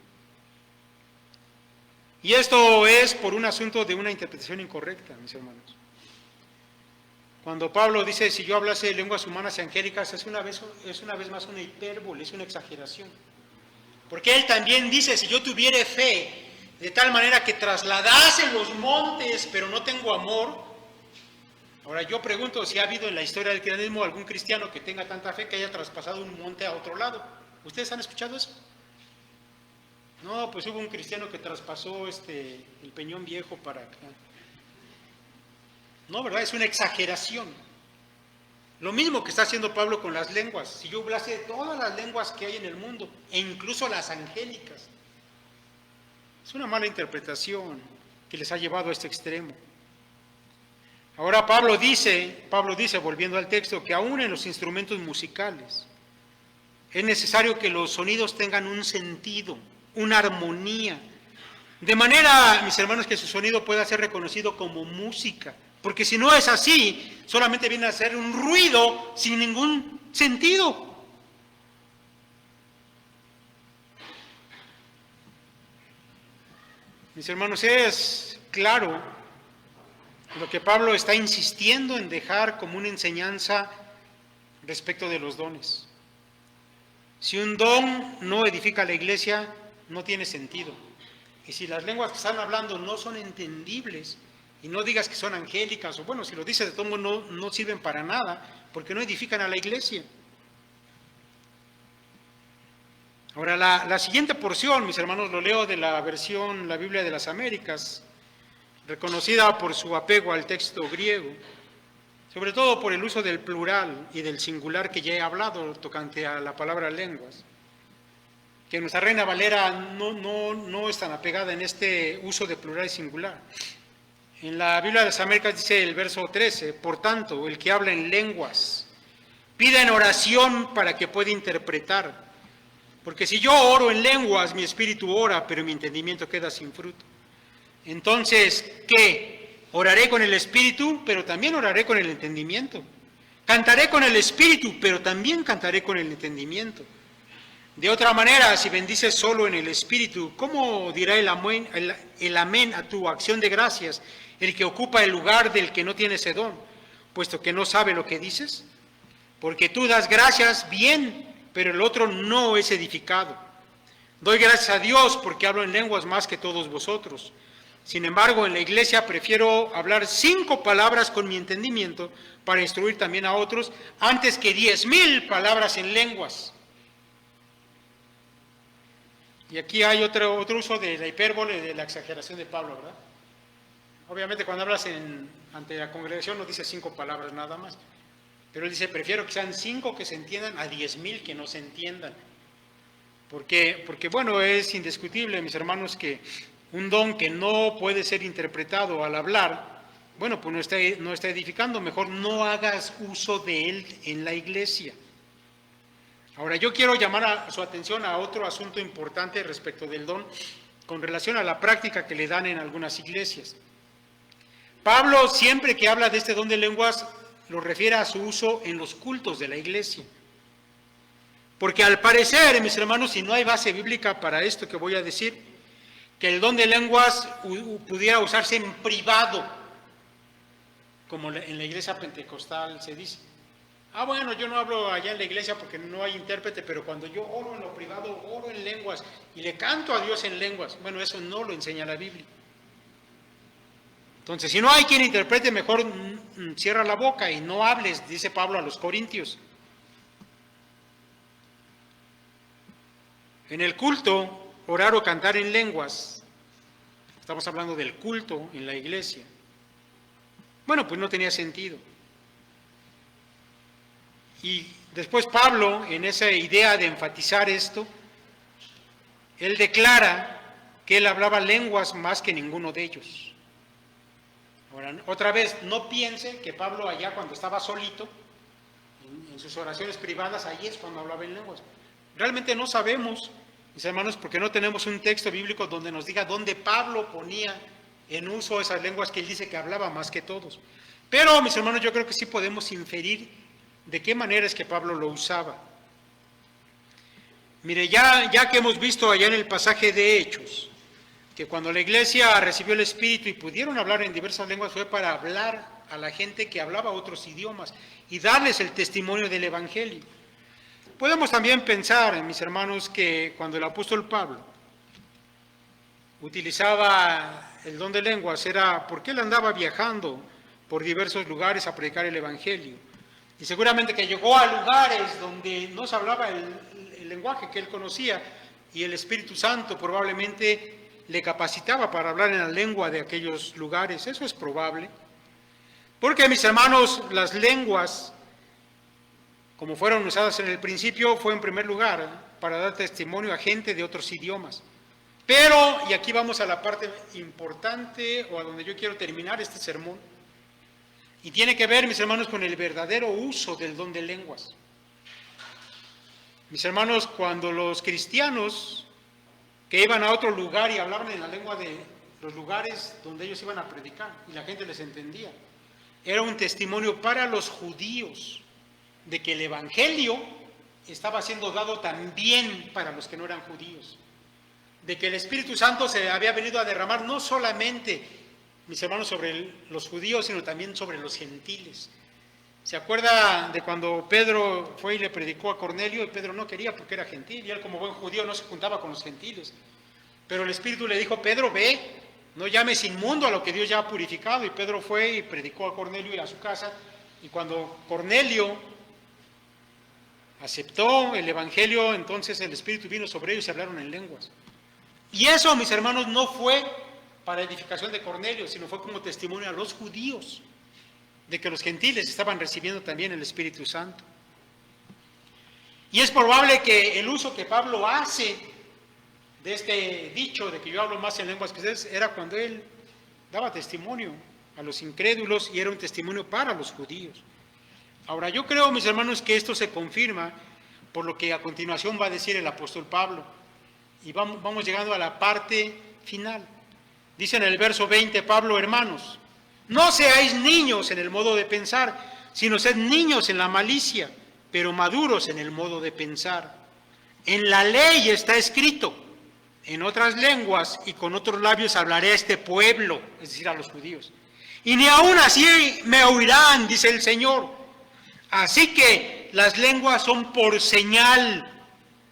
S2: Y esto es por un asunto de una interpretación incorrecta, mis hermanos. Cuando Pablo dice, si yo hablase de lenguas humanas y angélicas, es una vez más una hipérbole, es una exageración. Porque él también dice, si yo tuviere fe, de tal manera que trasladase los montes, pero no tengo amor. Ahora yo pregunto si ha habido en la historia del cristianismo algún cristiano que tenga tanta fe que haya traspasado un monte a otro lado. ¿Ustedes han escuchado eso? No, pues hubo un cristiano que traspasó el Peñón Viejo para acá. No, ¿verdad? Es una exageración. Lo mismo que está haciendo Pablo con las lenguas. Si yo hablase de todas las lenguas que hay en el mundo, e incluso las angélicas, es una mala interpretación que les ha llevado a este extremo. Ahora Pablo dice, volviendo al texto, que aún en los instrumentos musicales es necesario que los sonidos tengan un sentido, una armonía, de manera, mis hermanos, que su sonido pueda ser reconocido como música Porque si no es así, solamente viene a ser un ruido sin ningún sentido. Mis hermanos, es claro lo que Pablo está insistiendo en dejar como una enseñanza respecto de los dones. Si un don no edifica la iglesia, no tiene sentido. Y si las lenguas que están hablando no son entendibles, y no digas que son angélicas, o bueno, si lo dices de todo modo, no sirven para nada, porque no edifican a la iglesia. Ahora, la siguiente porción, mis hermanos, lo leo de la versión, la Biblia de las Américas, reconocida por su apego al texto griego, sobre todo por el uso del plural y del singular que ya he hablado tocante a la palabra lenguas, que nuestra Reina Valera no es tan apegada en este uso de plural y singular. En la Biblia de las Américas dice el verso 13, por tanto, el que habla en lenguas, pida en oración para que pueda interpretar. Porque si yo oro en lenguas, mi espíritu ora, pero mi entendimiento queda sin fruto. Entonces, ¿qué? Oraré con el espíritu, pero también oraré con el entendimiento. Cantaré con el espíritu, pero también cantaré con el entendimiento. De otra manera, si bendices solo en el espíritu, ¿cómo dirá el amén a tu acción de gracias, el que ocupa el lugar del que no tiene ese don, puesto que no sabe lo que dices? Porque tú das gracias bien, pero el otro no es edificado. Doy gracias a Dios porque hablo en lenguas más que todos vosotros. Sin embargo, en la iglesia prefiero hablar 5 palabras con mi entendimiento para instruir también a otros, antes que 10,000 palabras en lenguas. Y aquí hay otro uso de la hipérbole, de la exageración de Pablo, ¿verdad? Obviamente cuando hablas ante la congregación no dice 5 palabras nada más. Pero él dice, prefiero que sean 5 que se entiendan a 10,000 que no se entiendan. Porque bueno, es indiscutible, mis hermanos, que un don que no puede ser interpretado al hablar, bueno, pues no está edificando, mejor no hagas uso de él en la iglesia. Ahora, yo quiero llamar su atención a otro asunto importante respecto del don, con relación a la práctica que le dan en algunas iglesias. Pablo, siempre que habla de este don de lenguas, lo refiere a su uso en los cultos de la iglesia. Porque al parecer, mis hermanos, y no hay base bíblica para esto que voy a decir, que el don de lenguas pudiera usarse en privado, como en la iglesia pentecostal se dice. Bueno, yo no hablo allá en la iglesia porque no hay intérprete, pero cuando yo oro en lo privado, oro en lenguas y le canto a Dios en lenguas. Bueno, eso no lo enseña la Biblia. Entonces, si no hay quien interprete, mejor cierra la boca y no hables, dice Pablo a los Corintios. En el culto, orar o cantar en lenguas, estamos hablando del culto en la iglesia, bueno, pues no tenía sentido. Y después Pablo, en esa idea de enfatizar esto, él declara que él hablaba lenguas más que ninguno de ellos. Ahora, otra vez, no piense que Pablo allá cuando estaba solito, en sus oraciones privadas, ahí es cuando hablaba en lenguas. Realmente no sabemos, mis hermanos, porque no tenemos un texto bíblico donde nos diga dónde Pablo ponía en uso esas lenguas que él dice que hablaba más que todos. Pero, mis hermanos, yo creo que sí podemos inferir de qué manera es que Pablo lo usaba. Mire, ya que hemos visto allá en el pasaje de Hechos, que cuando la iglesia recibió el Espíritu y pudieron hablar en diversas lenguas, fue para hablar a la gente que hablaba otros idiomas y darles el testimonio del Evangelio. Podemos también pensar, mis hermanos, que cuando el apóstol Pablo utilizaba el don de lenguas era porque él andaba viajando por diversos lugares a predicar el Evangelio. Y seguramente que llegó a lugares donde no se hablaba el lenguaje que él conocía y el Espíritu Santo probablemente le capacitaba para hablar en la lengua de aquellos lugares. Eso es probable. Porque, mis hermanos, las lenguas, como fueron usadas en el principio, fue en primer lugar para dar testimonio a gente de otros idiomas. Pero, y aquí vamos a la parte importante o a donde yo quiero terminar este sermón, y tiene que ver, mis hermanos, con el verdadero uso del don de lenguas. Mis hermanos, cuando los cristianos que iban a otro lugar y hablaban en la lengua de los lugares donde ellos iban a predicar, y la gente les entendía, era un testimonio para los judíos de que el Evangelio estaba siendo dado también para los que no eran judíos, de que el Espíritu Santo se había venido a derramar no solamente, mis hermanos, sobre los judíos, sino también sobre los gentiles. ¿Se acuerda de cuando Pedro fue y le predicó a Cornelio? Y Pedro no quería porque era gentil, y él como buen judío no se juntaba con los gentiles. Pero el Espíritu le dijo: Pedro, ve, no llames inmundo a lo que Dios ya ha purificado. Y Pedro fue y predicó a Cornelio y a su casa. Y cuando Cornelio aceptó el Evangelio, entonces el Espíritu vino sobre ellos y hablaron en lenguas. Y eso, mis hermanos, no fue para edificación de Cornelio, sino fue como testimonio a los judíos de que los gentiles estaban recibiendo también el Espíritu Santo. Y es probable que el uso que Pablo hace de este dicho de que yo hablo más en lenguas que ustedes era cuando él daba testimonio a los incrédulos y era un testimonio para los judíos. Ahora, yo creo, mis hermanos, que esto se confirma por lo que a continuación va a decir el apóstol Pablo. Y vamos llegando a la parte final. Dice en el verso 20 Pablo: hermanos, no seáis niños en el modo de pensar, sino sed niños en la malicia, pero maduros en el modo de pensar. En la ley está escrito: en otras lenguas y con otros labios hablaré a este pueblo, es decir, a los judíos. Y ni aún así me oirán, dice el Señor. Así que las lenguas son por señal,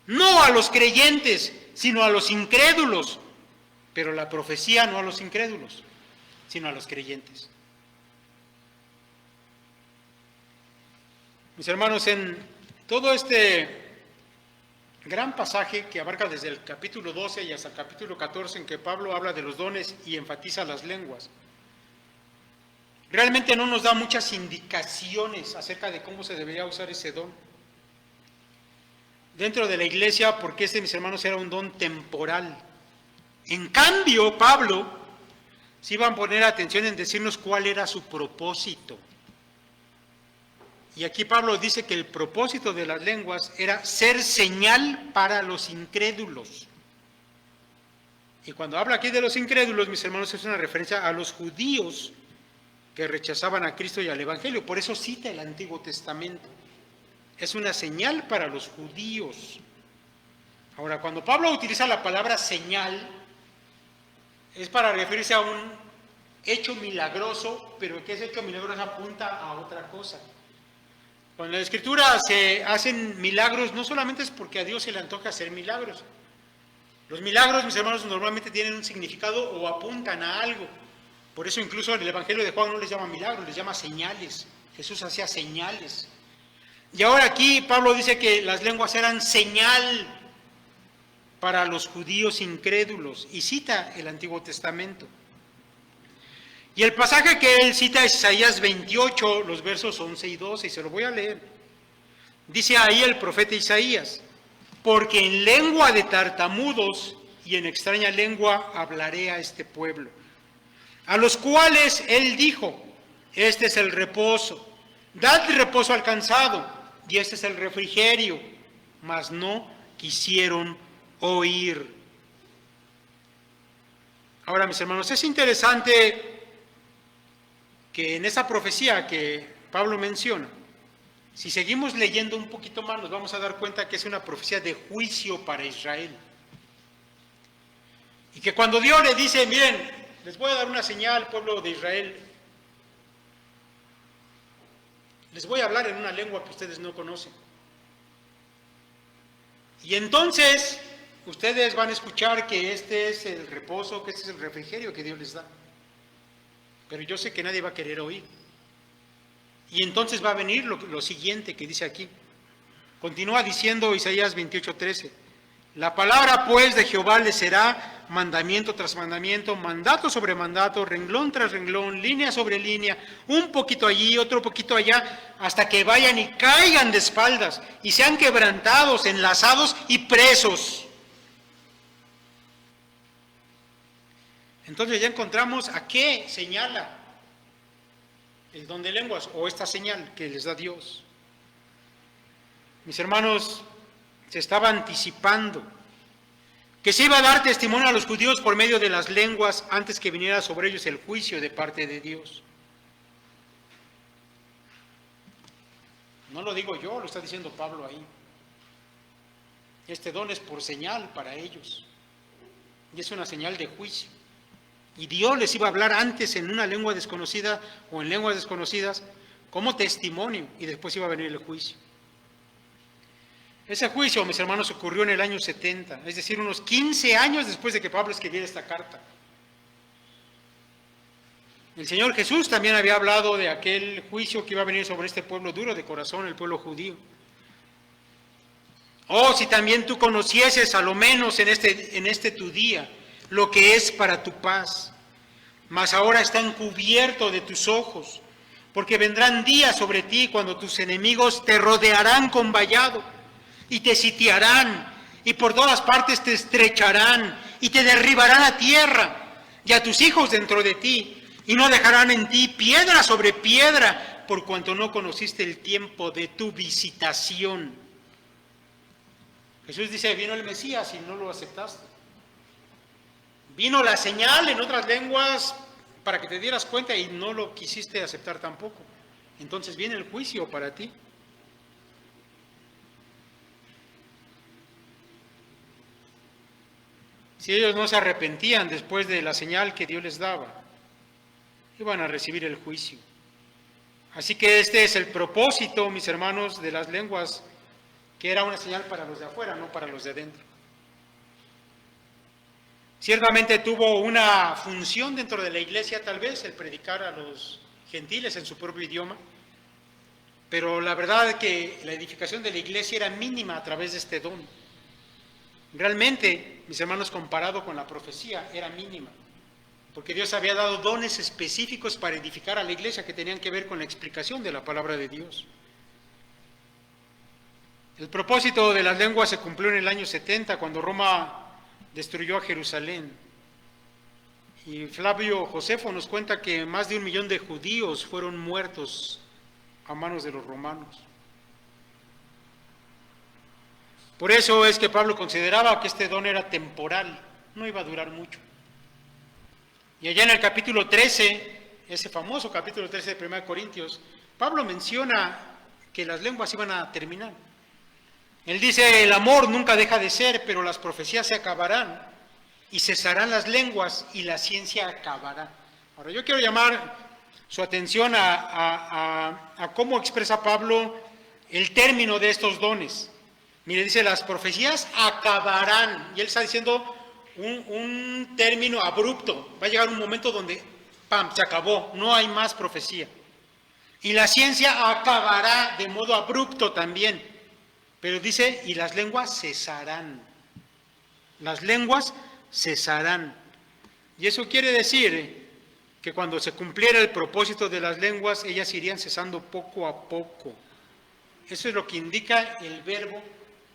S2: no a los creyentes, sino a los incrédulos. Pero la profecía no a los incrédulos, sino a los creyentes. Mis hermanos, en todo este gran pasaje que abarca desde el capítulo 12 y hasta el capítulo 14, en que Pablo habla de los dones y enfatiza las lenguas, realmente no nos da muchas indicaciones acerca de cómo se debería usar ese don dentro de la iglesia, porque mis hermanos, era un don temporal. En cambio, Pablo sí iba a poner atención en decirnos cuál era su propósito. Y aquí Pablo dice que el propósito de las lenguas era ser señal para los incrédulos. Y cuando habla aquí de los incrédulos, mis hermanos, es una referencia a los judíos que rechazaban a Cristo y al Evangelio. Por eso cita el Antiguo Testamento. Es una señal para los judíos. Ahora, cuando Pablo utiliza la palabra señal, es para referirse a un hecho milagroso, pero que ese hecho milagroso apunta a otra cosa. Cuando en la Escritura se hacen milagros, no solamente es porque a Dios se le antoja hacer milagros. Los milagros, mis hermanos, normalmente tienen un significado o apuntan a algo. Por eso incluso el Evangelio de Juan no les llama milagros, les llama señales. Jesús hacía señales. Y ahora aquí Pablo dice que las lenguas eran señal para los judíos incrédulos, y cita el Antiguo Testamento. Y el pasaje que él cita es Isaías 28, los versos 11 y 12, y se lo voy a leer. Dice ahí el profeta Isaías: porque en lengua de tartamudos y en extraña lengua hablaré a este pueblo, a los cuales él dijo: este es el reposo, dad reposo al cansado, y este es el refrigerio, mas no quisieron oír. Ahora, mis hermanos, es interesante que en esa profecía que Pablo menciona, si seguimos leyendo un poquito más, nos vamos a dar cuenta que es una profecía de juicio para Israel. Y que cuando Dios le dice: miren, les voy a dar una señal, pueblo de Israel, les voy a hablar en una lengua que ustedes no conocen. Y entonces ustedes van a escuchar que este es el reposo, que este es el refrigerio que Dios les da. Pero yo sé que nadie va a querer oír. Y entonces va a venir lo siguiente que dice aquí. Continúa diciendo Isaías 28:13. La palabra pues de Jehová les será mandamiento tras mandamiento, mandato sobre mandato, renglón tras renglón, línea sobre línea, un poquito allí, otro poquito allá, hasta que vayan y caigan de espaldas y sean quebrantados, enlazados y presos. Entonces ya encontramos a qué señala el don de lenguas, o esta señal que les da Dios. Mis hermanos, se estaba anticipando que se iba a dar testimonio a los judíos por medio de las lenguas antes que viniera sobre ellos el juicio de parte de Dios. No lo digo yo, lo está diciendo Pablo ahí. Este don es por señal para ellos. Y es una señal de juicio. Y Dios les iba a hablar antes en una lengua desconocida o en lenguas desconocidas como testimonio, y después iba a venir el juicio. Ese juicio, mis hermanos, ocurrió en el año 70, es decir, unos 15 años después de que Pablo escribiera esta carta. El Señor Jesús también había hablado de aquel juicio que iba a venir sobre este pueblo duro de corazón, el pueblo judío. Oh, si también tú conocieses a lo menos en este tu día lo que es para tu paz, mas ahora está encubierto de tus ojos, porque vendrán días sobre ti cuando tus enemigos te rodearán con vallado y te sitiarán y por todas partes te estrecharán y te derribarán a tierra y a tus hijos dentro de ti, y no dejarán en ti piedra sobre piedra, por cuanto no conociste el tiempo de tu visitación. Jesús dice, vino el Mesías y no lo aceptaste. Vino la señal en otras lenguas para que te dieras cuenta y no lo quisiste aceptar tampoco. Entonces viene el juicio para ti. Si ellos no se arrepentían después de la señal que Dios les daba, iban a recibir el juicio. Así que este es el propósito, mis hermanos, de las lenguas, que era una señal para los de afuera, no para los de adentro. Ciertamente tuvo una función dentro de la iglesia, tal vez, el predicar a los gentiles en su propio idioma, pero la verdad es que la edificación de la iglesia era mínima a través de este don. Realmente, mis hermanos, comparado con la profecía, era mínima, porque Dios había dado dones específicos para edificar a la iglesia que tenían que ver con la explicación de la palabra de Dios. El propósito de las lenguas se cumplió en el año 70, cuando Roma destruyó a Jerusalén. Y Flavio Josefo nos cuenta que más de 1 millón de judíos fueron muertos a manos de los romanos. Por eso es que Pablo consideraba que este don era temporal, no iba a durar mucho. Y allá en el capítulo 13, ese famoso capítulo 13 de 1 Corintios, Pablo menciona que las lenguas iban a terminar. Él dice, el amor nunca deja de ser, pero las profecías se acabarán y cesarán las lenguas y la ciencia acabará. Ahora yo quiero llamar su atención a cómo expresa Pablo el término de estos dones. Mire, dice, las profecías acabarán, y él está diciendo un término abrupto. Va a llegar un momento donde, ¡pam!, se acabó, no hay más profecía. Y la ciencia acabará de modo abrupto también. Pero dice, y las lenguas cesarán. Las lenguas cesarán. Y eso quiere decir que cuando se cumpliera el propósito de las lenguas, ellas irían cesando poco a poco. Eso es lo que indica el verbo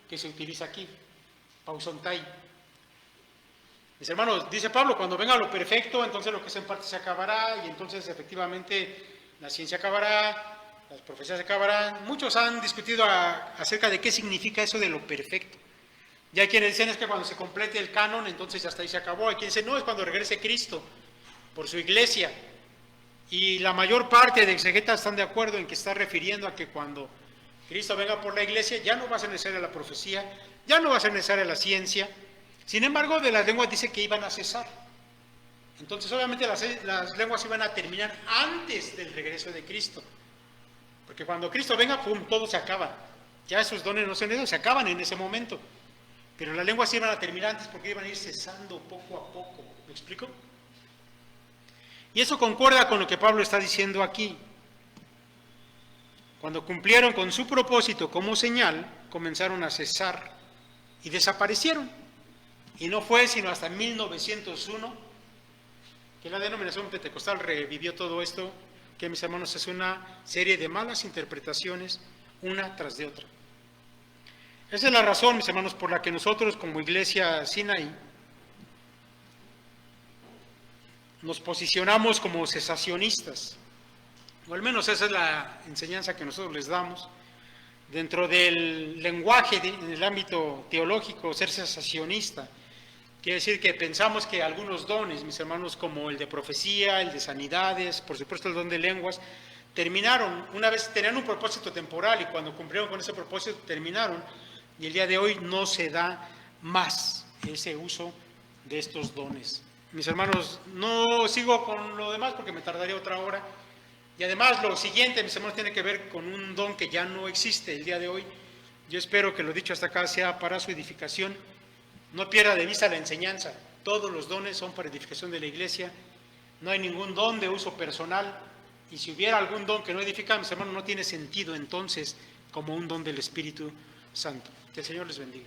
S2: que se utiliza aquí, pausontai. Mis hermanos, dice Pablo, cuando venga lo perfecto, entonces lo que es en parte se acabará, y entonces efectivamente la ciencia acabará, las profecías se acabarán. Muchos han discutido acerca de qué significa eso de lo perfecto. Y hay quienes dicen es que cuando se complete el canon, entonces hasta ahí se acabó. Hay quienes dicen, no, es cuando regrese Cristo por su iglesia. Y la mayor parte de exegetas están de acuerdo en que está refiriendo a que cuando Cristo venga por la iglesia, ya no va a ser necesaria la profecía, ya no va a ser necesaria la ciencia. Sin embargo, de las lenguas dice que iban a cesar. Entonces, obviamente, las lenguas iban a terminar antes del regreso de Cristo. Porque cuando Cristo venga, ¡pum!, todo se acaba. Ya esos dones no son esos, se acaban en ese momento. Pero las lenguas iban a terminar antes porque iban a ir cesando poco a poco. ¿Me explico? Y eso concuerda con lo que Pablo está diciendo aquí. Cuando cumplieron con su propósito como señal, comenzaron a cesar y desaparecieron. Y no fue sino hasta 1901 que la denominación pentecostal revivió todo esto, que, mis hermanos, es una serie de malas interpretaciones, una tras de otra. Esa es la razón, mis hermanos, por la que nosotros como Iglesia Sinaí nos posicionamos como cesacionistas, o al menos esa es la enseñanza que nosotros les damos. Dentro del lenguaje, en el ámbito teológico, ser cesacionista quiere decir que pensamos que algunos dones, mis hermanos, como el de profecía, el de sanidades, por supuesto el don de lenguas, terminaron, una vez tenían un propósito temporal y cuando cumplieron con ese propósito terminaron, y el día de hoy no se da más ese uso de estos dones. Mis hermanos, no sigo con lo demás porque me tardaría otra hora. Y además lo siguiente, mis hermanos, tiene que ver con un don que ya no existe el día de hoy. Yo espero que lo dicho hasta acá sea para su edificación. No pierda de vista la enseñanza. Todos los dones son para edificación de la iglesia. No hay ningún don de uso personal. Y si hubiera algún don que no edifica, mis hermanos, no tiene sentido entonces como un don del Espíritu Santo. Que el Señor les bendiga.